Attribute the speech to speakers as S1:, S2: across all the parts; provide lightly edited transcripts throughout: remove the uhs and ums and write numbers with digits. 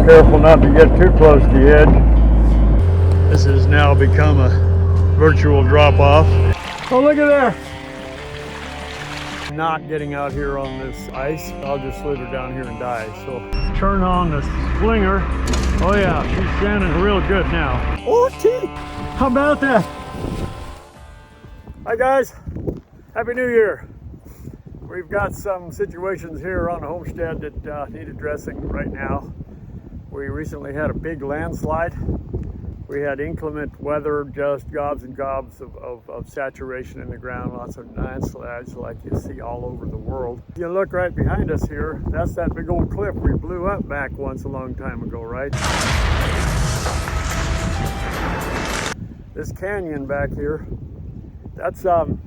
S1: Careful not to get too close to the edge. This has now become a virtual drop-off. Oh, look at there! Not getting out here on this ice. I'll just slither down here and die. So turn on the slinger. Oh yeah, she's standing real good now. Oh, gee! How about that? Hi guys, Happy New Year. We've got some situations here on the homestead that need addressing right now. We recently had a big landslide. We had inclement weather, just gobs and gobs of saturation in the ground, lots of landslides like you see all over the world. You look right behind us here, that's that big old cliff we blew up back once a long time ago, right? This canyon back here, that's that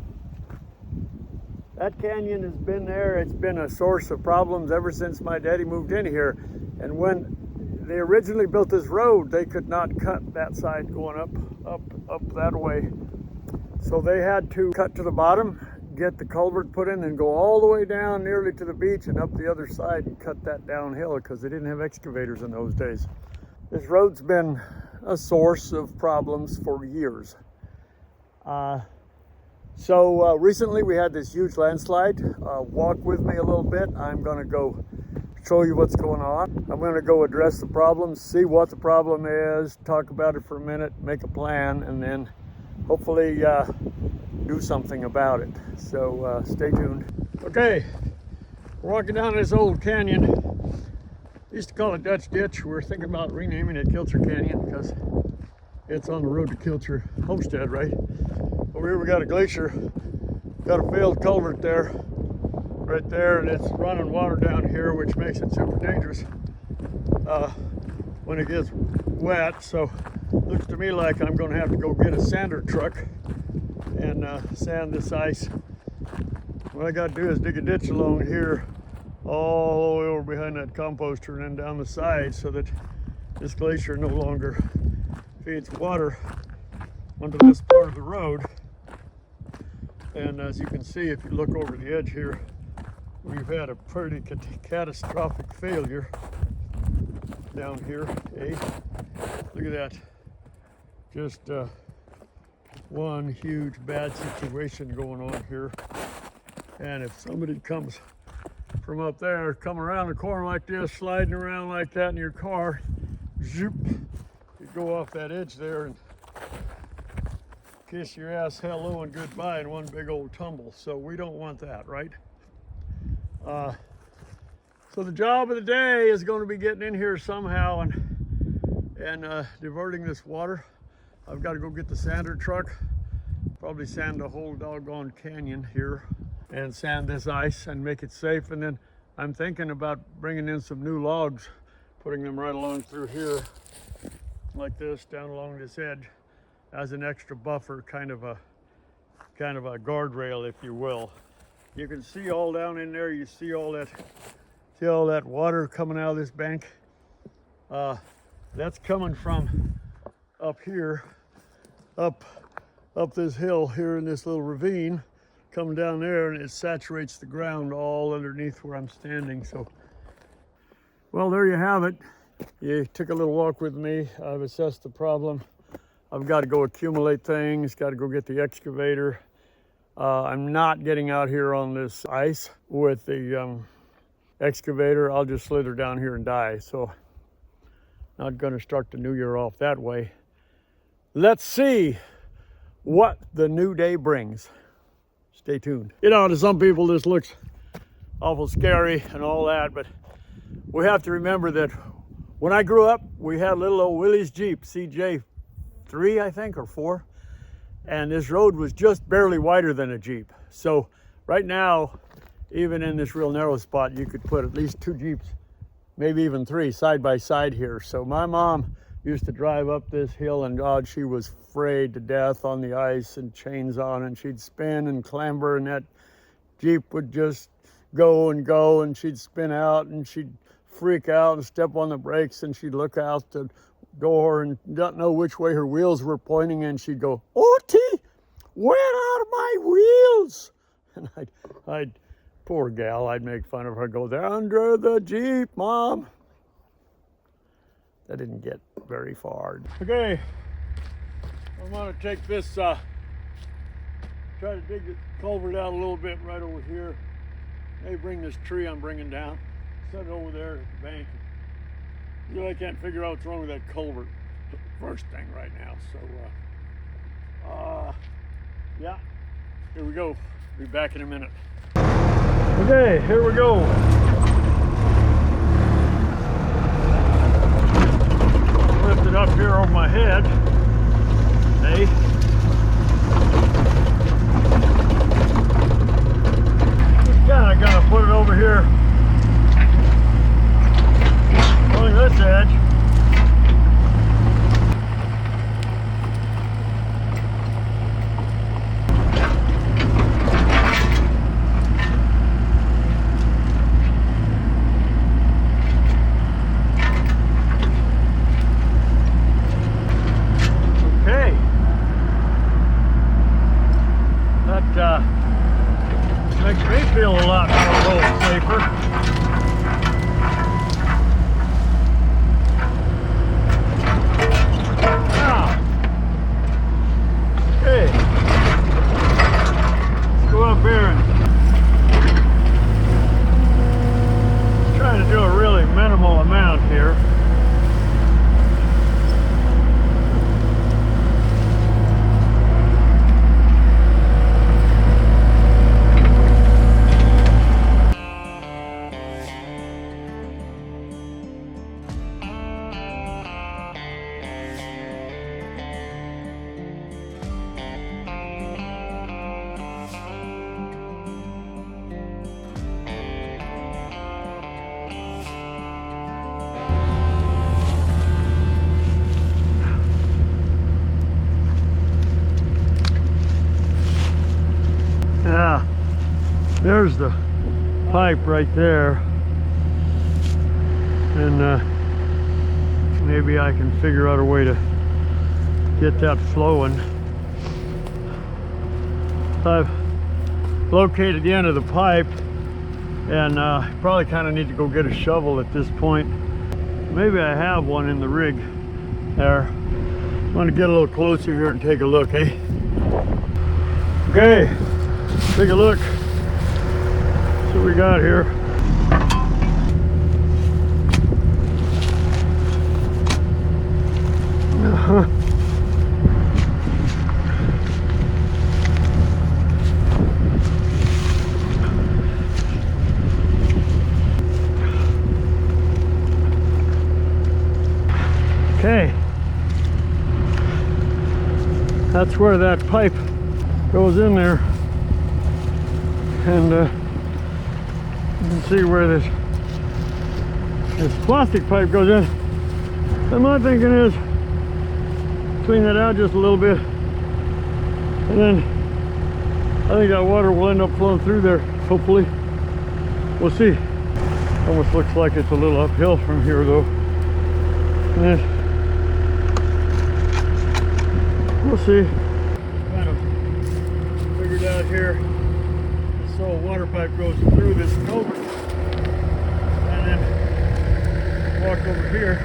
S1: canyon has been there. It's been a source of problems ever since my daddy moved in here. And when they originally built this road, they could not cut that side going up that way. So they had to cut to the bottom, get the culvert put in, and go all the way down nearly to the beach and up the other side and cut that downhill because they didn't have excavators in those days. This road's been a source of problems for years. So recently we had this huge landslide. Walk with me a little bit. I'm gonna go show you what's going on. I'm gonna go address the problem, see what the problem is, talk about it for a minute, make a plan, and then hopefully do something about it. So stay tuned. Okay, we're walking down this old canyon. Used to call it Dutch Ditch. We're thinking about renaming it Kilcher Canyon because it's on the road to Kilcher Homestead, right? Over here we got a glacier, got a failed culvert there, right there, and it's running water down here, which makes it super dangerous when it gets wet. So looks to me like I'm going to have to go get a sander truck and sand this ice. What I got to do is dig a ditch along here all the way over behind that composter and then down the side so that this glacier no longer feeds water onto this part of the road. And as you can see, if you look over the edge here, we've had a pretty catastrophic failure down here. Hey, look at that. Just one huge bad situation going on here. And if somebody comes from up there, come around the corner like this, sliding around like that in your car, zoop, you go off that edge there and kiss your ass hello and goodbye in one big old tumble. So we don't want that, right? So the job of the day is going to be getting in here somehow and diverting this water. I've got to go get the sander truck, probably sand the whole doggone canyon here and sand this ice and make it safe. And then I'm thinking about bringing in some new logs, putting them right along through here like this, down along this edge, as an extra buffer, kind of a guardrail, if you will. You can see all down in there, you see all that water coming out of this bank. That's coming from up here, up this hill here in this little ravine, coming down there, and it saturates the ground all underneath where I'm standing. So, well, there you have it. You took a little walk with me. I've assessed the problem. I've got to go accumulate things, got to go get the excavator. I'm not getting out here on this ice with the excavator. I'll just slither down here and die. So not going to start the new year off that way. Let's see what the new day brings. Stay tuned. You know, to some people this looks awful scary and all that, but we have to remember that when I grew up, we had little old Willie's Jeep, CJ 3, I think, or 4, and this road was just barely wider than a Jeep. So right now, even in this real narrow spot, you could put at least 2 Jeeps, maybe even 3 side by side here. So my mom used to drive up this hill, and God, she was afraid to death on the ice and chains on, and she'd spin and clamber, and that Jeep would just go, and she'd spin out, and she'd freak out and step on the brakes, and she'd look out the door and don't know which way her wheels were pointing, and she'd go, "Oti, where are my wheels?" And I'd poor gal, I'd make fun of her, go, "They're under the Jeep, Mom." that didn't get very far. Okay, I'm gonna take this, try to dig the culvert out a little bit right over here. Maybe bring this tree I'm bringing down, set it over there at the bank. Really, I can't figure out what's wrong with that culvert. The first thing right now. So, yeah, here we go. Be back in a minute. Okay, here we go. Lift it up here over my head. Hey. Just kind of gonna put it over here along this edge. Makes me feel a lot safer. Now, okay, let's go up here and try to do a really minimal amount here. Yeah, there's the pipe right there, and maybe I can figure out a way to get that flowing. I've located the end of the pipe, and probably kind of need to go get a shovel at this point. Maybe I have one in the rig there. I'm going to get a little closer here and take a look, eh? Okay. Take a look. See what we got here. Okay. That's where that pipe goes in there. And you can see where this plastic pipe goes in. And my thinking is clean that out just a little bit, and then I think that water will end up flowing through there, hopefully. We'll see. Almost looks like it's a little uphill from here though. And we'll see. Kind of figured out here. So a water pipe goes through this culvert and then walk over here.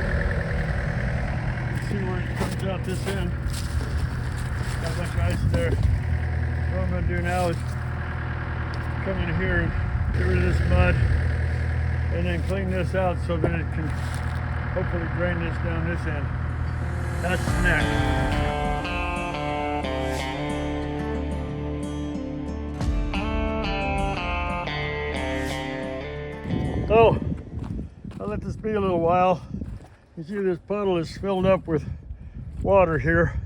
S1: See where it comes out this end. Got a bunch of ice there. What I'm going to do now is come in here and get rid of this mud and then clean this out so that it can hopefully drain this down this end. That's next. So, I'll let this be a little while. You see this puddle is filled up with water here.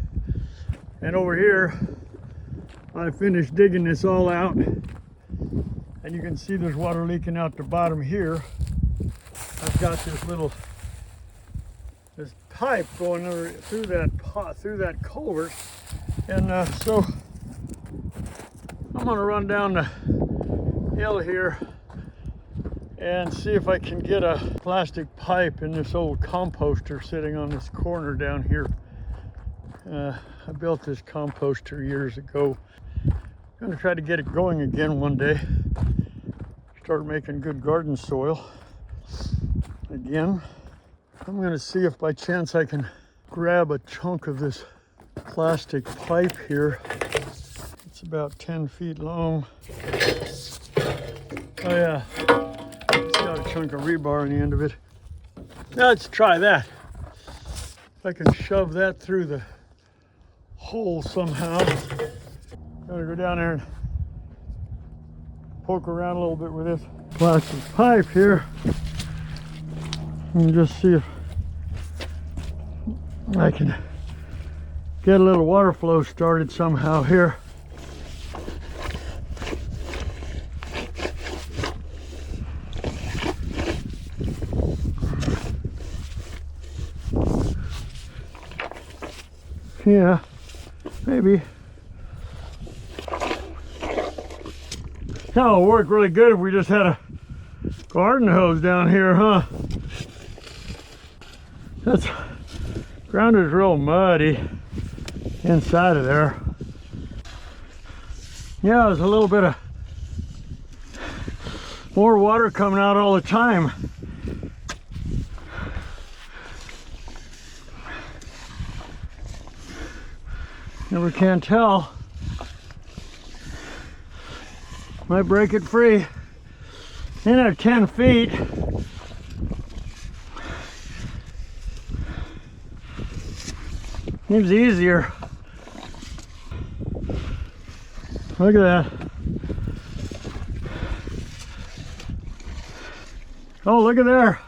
S1: And over here, I finished digging this all out. And you can see there's water leaking out the bottom here. I've got this pipe going through that culvert. And so, I'm gonna run down the hill here and see if I can get a plastic pipe in this old composter sitting on this corner down here. I built this composter years ago. I'm gonna try to get it going again one day. Start making good garden soil again. I'm gonna see if by chance I can grab a chunk of this plastic pipe here. It's about 10 feet long. Oh yeah, it's got a chunk of rebar on the end of it. Now let's try that. If I can shove that through the hole somehow. Gotta go down there and poke around a little bit with this plastic pipe here and just see if I can get a little water flow started somehow here. Yeah, maybe. That would work really good if we just had a garden hose down here, huh? That's ground is real muddy inside of there. Yeah, there's a little bit of more water coming out all the time. Never can tell. Might break it free. In at 10 feet. Seems easier. Look at that. Oh, look at there.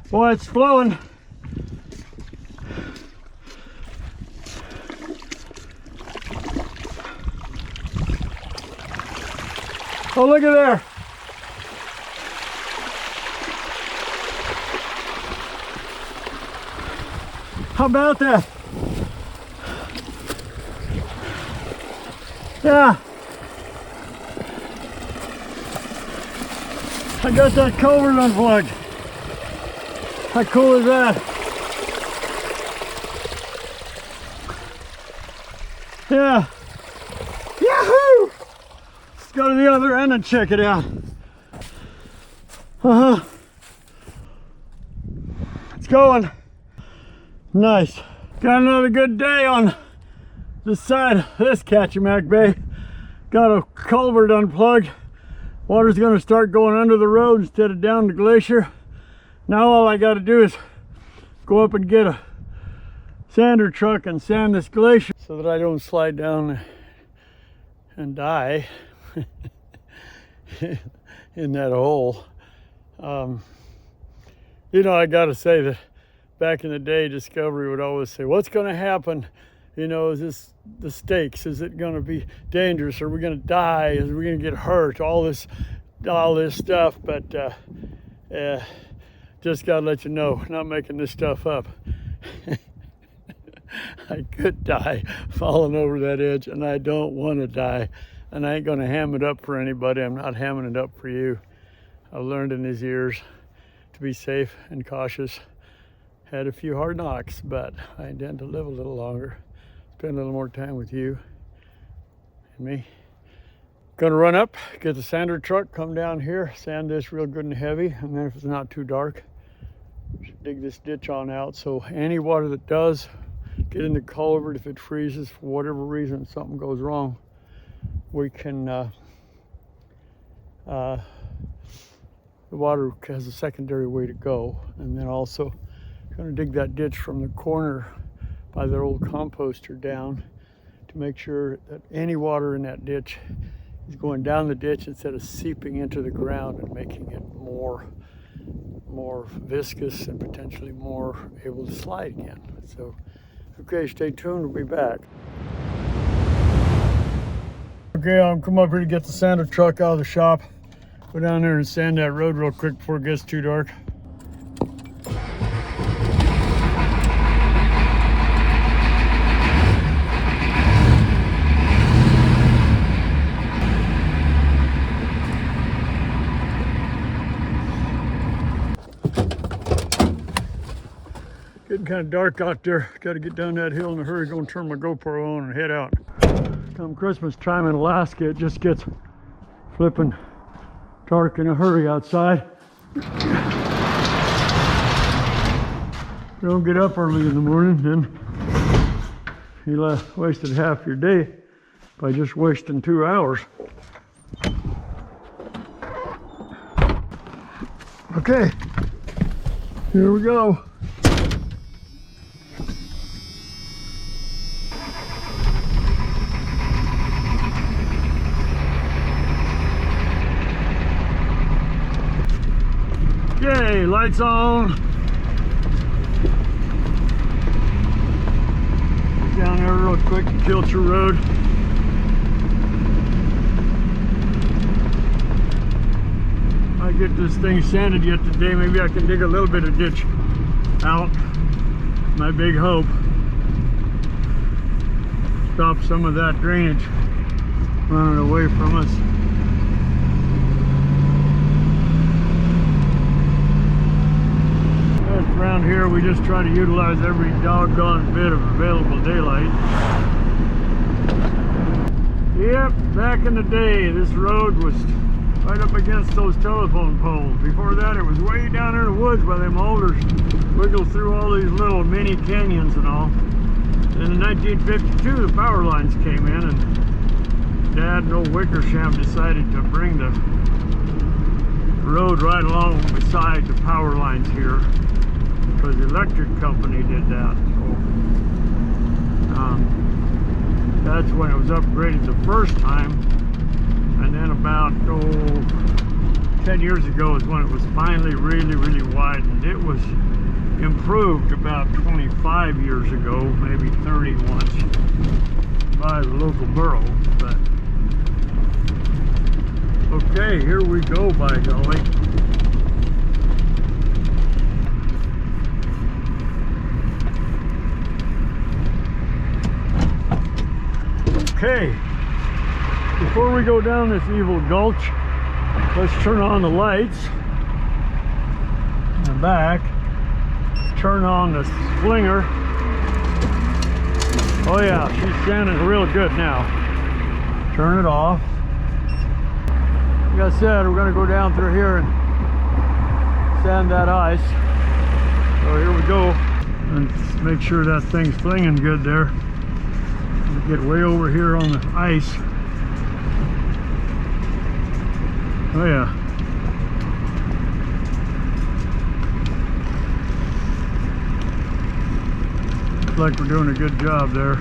S1: Boy, it's flowing. Oh, look at there. How about that? Yeah. I got that culvert unplugged. How cool is that? Yeah. Yahoo! Let's go to the other end and check it out. It's going. Nice. Got another good day on this side of this Kachimak Bay. Got a culvert unplugged. Water's gonna start going under the road instead of down the glacier. Now all I gotta do is go up and get a sander truck and sand this glacier so that I don't slide down and die in that hole. You know, I gotta say that back in the day, Discovery would always say, what's gonna happen? You know, is this the stakes? Is it gonna be dangerous? Are we gonna die? Is we gonna get hurt? All this stuff, but just gotta let you know, not making this stuff up. I could die falling over that edge, and I don't want to die, and I ain't gonna ham it up for anybody. I'm not hamming it up for you. I've learned in these years to be safe and cautious. Had a few hard knocks, but I intend to live a little longer, spend a little more time with you and me. Gonna run up, get the sander truck, come down here, sand this real good and heavy, and then if it's not too dark, dig this ditch on out so any water that does get in the culvert, if it freezes for whatever reason, something goes wrong, we can, the water has a secondary way to go. And then also gonna dig that ditch from the corner by their old composter down to make sure that any water in that ditch is going down the ditch instead of seeping into the ground and making it more viscous and potentially more able to slide again. So, okay, stay tuned, we'll be back. Okay, I'll come up here to get the sander truck out of the shop. Go down there and sand that road real quick before it gets too dark. Getting kind of dark out there. Got to get down that hill in a hurry. Going to turn my GoPro on and head out. Come Christmas time in Alaska, it just gets flipping dark in a hurry outside. Don't get up early in the morning, then you wasted half your day by just wasting 2 hours. Okay, here we go. Okay, lights on. Down there real quick to Kilcher Road. I get this thing sanded yet today. Maybe I can dig a little bit of ditch out. My big hope. Stop some of that drainage running away from us. Around here we just try to utilize every doggone bit of available daylight. Yep, back in the day this road was right up against those telephone poles. Before that it was way down in the woods by them alders, wiggled through all these little mini canyons and all. Then in 1952 the power lines came in, and Dad and old Wickersham decided to bring the road right along beside the power lines here, because the electric company did that. So that's when it was upgraded the first time, and then about 10 years ago is when it was finally really widened. It was improved about 25 years ago, maybe 30 once, by the local borough. But okay, here we go, by golly. Okay, before we go down this evil gulch, let's turn on the lights in the back, turn on the slinger. Oh yeah, she's standing real good now. Turn it off. Like I said, we're going to go down through here and sand that ice. So here we go, and make sure that thing's flinging good there. Get way over here on the ice. Oh yeah. Looks like we're doing a good job there.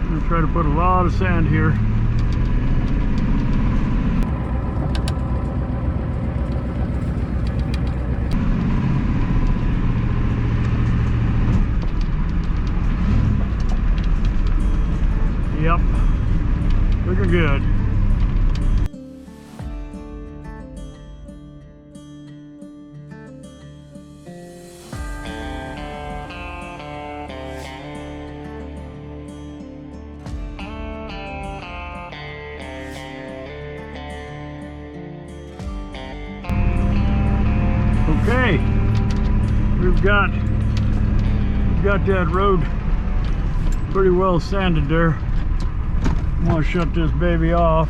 S1: I'm gonna try to put a lot of sand here. Yep, looking good. Okay, we've got that road pretty well sanded there. I'm going to shut this baby off,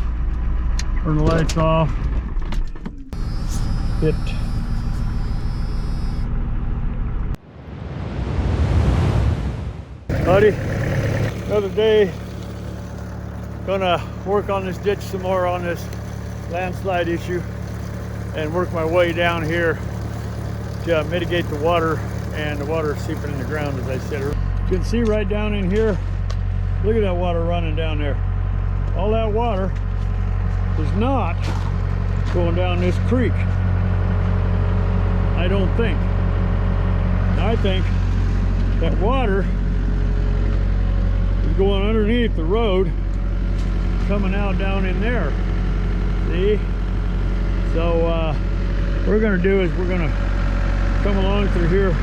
S1: turn the lights off, hit. Buddy, another day. Gonna work on this ditch some more on this landslide issue and work my way down here to mitigate the water and the water seeping in the ground, as I said earlier. You can see right down in here, look at that water running down there. All that water is not going down this creek, I don't think. I think that water is going underneath the road, coming out down in there. See? So what we're going to do is we're going to come along through here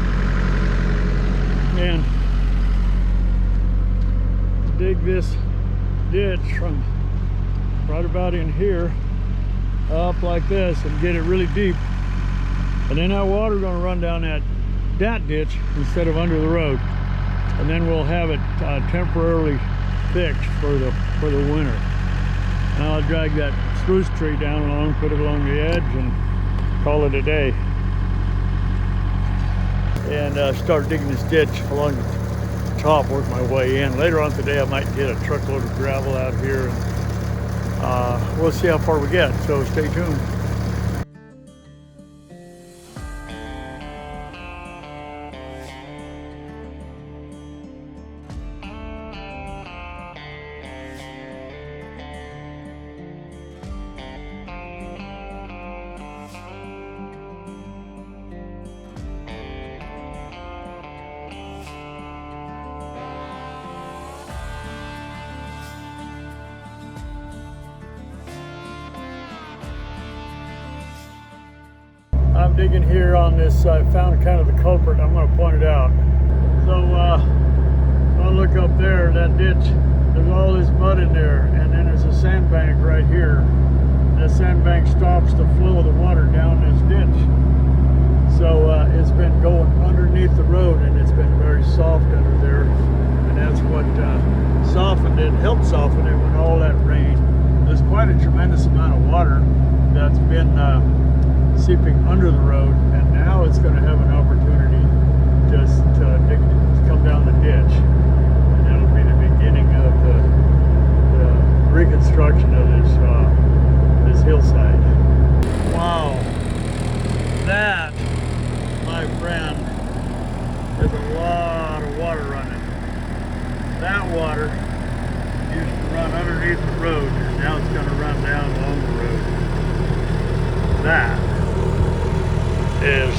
S1: and dig this ditch from right about in here up like this and get it really deep, and then that water going to run down that ditch instead of under the road, and then we'll have it temporarily fixed for the winter. And I'll drag that spruce tree down along, put it along the edge, and call it a day. and start digging this ditch along the top, work my way in. Later on today I might get a truckload of gravel out here, and we'll see how far we get, so stay tuned. I'm digging here on this. I found kind of the culvert. I'm going to point it out. So I'll look up there, that ditch, there's all this mud in there, and then there's a sandbank right here. That sandbank stops the flow of the water down this ditch. So it's been going underneath the road, and it's been very soft under there, and that's what softened it, helped soften it when all that rain. There's quite a tremendous amount of water that's been seeping under the road, and now it's going to have an opportunity just to come down the ditch, and that'll be the beginning of the reconstruction of this hillside. Wow, that, my friend, is a lot of water running. That water used to run underneath the road, and now it's going to run down along the road. That is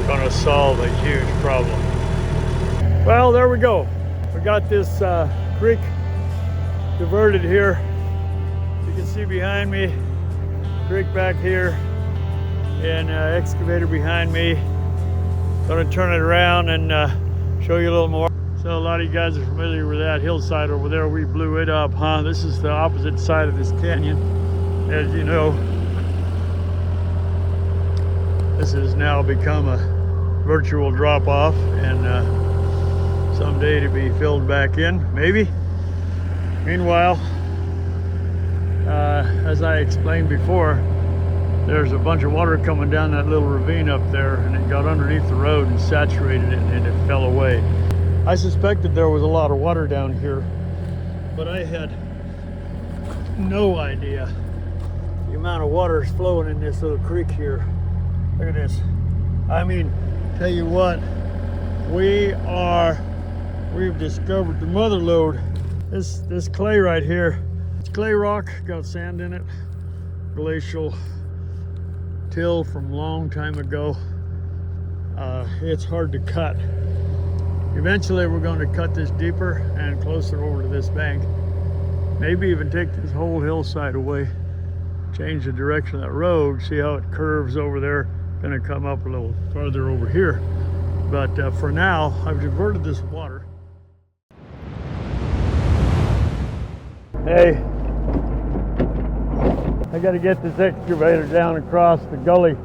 S1: going to solve a huge problem. Well, there we go. We got this creek diverted here. You can see behind me, creek back here, and excavator behind me. Going to turn it around and show you a little more. So a lot of you guys are familiar with that hillside over there. We blew it up, huh? This is the opposite side of this canyon, as you know. This has now become a virtual drop-off, and someday to be filled back in, maybe. Meanwhile, as I explained before, there's a bunch of water coming down that little ravine up there, and it got underneath the road and saturated it, and it fell away. I suspected there was a lot of water down here, but I had no idea the amount of water is flowing in this little creek here. Look at this. I mean, tell you what, we've discovered the mother lode. This clay right here, it's clay rock, got sand in it, glacial till from a long time ago. It's hard to cut. Eventually we're going to cut this deeper and closer over to this bank. Maybe even take this whole hillside away, change the direction of that road, see how it curves over there. Going to come up a little farther over here, but for now I've diverted this water. Hey, I got to get this excavator down across the gully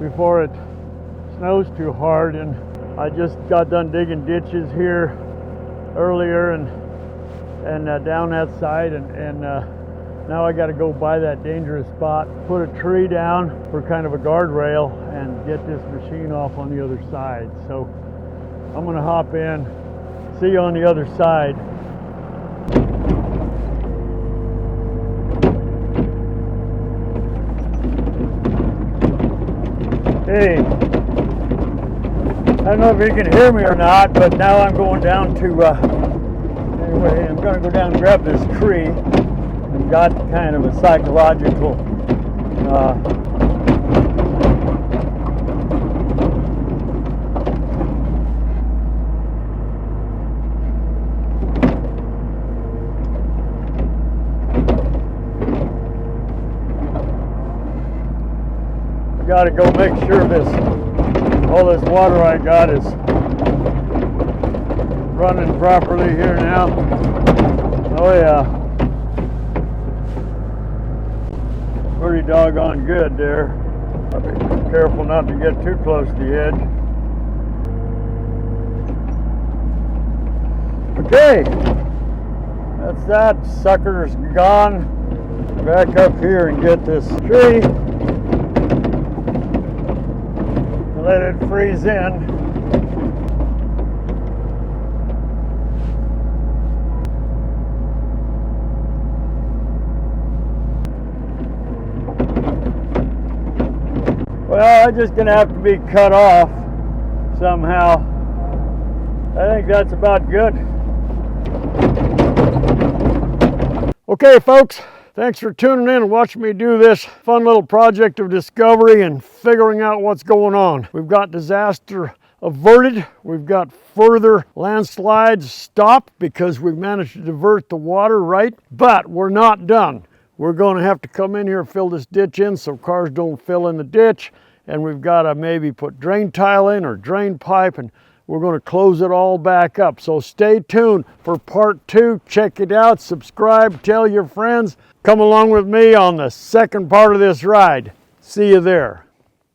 S1: before it snows too hard, and I just got done digging ditches here earlier and down that side, and now I got to go by that dangerous spot, put a tree down for kind of a guardrail, and get this machine off on the other side. So I'm going to hop in, see you on the other side. Hey, I don't know if you can hear me or not, but now I'm going down to, anyway, I'm going to go down and grab this tree. I've got kind of a psychological I got to go make sure all this water I got is running properly here now. Oh yeah. Pretty doggone good there. I'll be careful not to get too close to the edge. Okay, that's that. Sucker's gone. Back up here and get this tree. Let it freeze in. Well, I'm just gonna have to be cut off somehow. I think that's about good. Okay, folks, thanks for tuning in and watching me do this fun little project of discovery and figuring out what's going on. We've got disaster averted. We've got further landslides stopped because we've managed to divert the water, right? But we're not done. We're going to have to come in here and fill this ditch in so cars don't fill in the ditch. And we've got to maybe put drain tile in or drain pipe, and we're going to close it all back up. So stay tuned for part 2. Check it out, subscribe, tell your friends. Come along with me on the second part of this ride. See you there.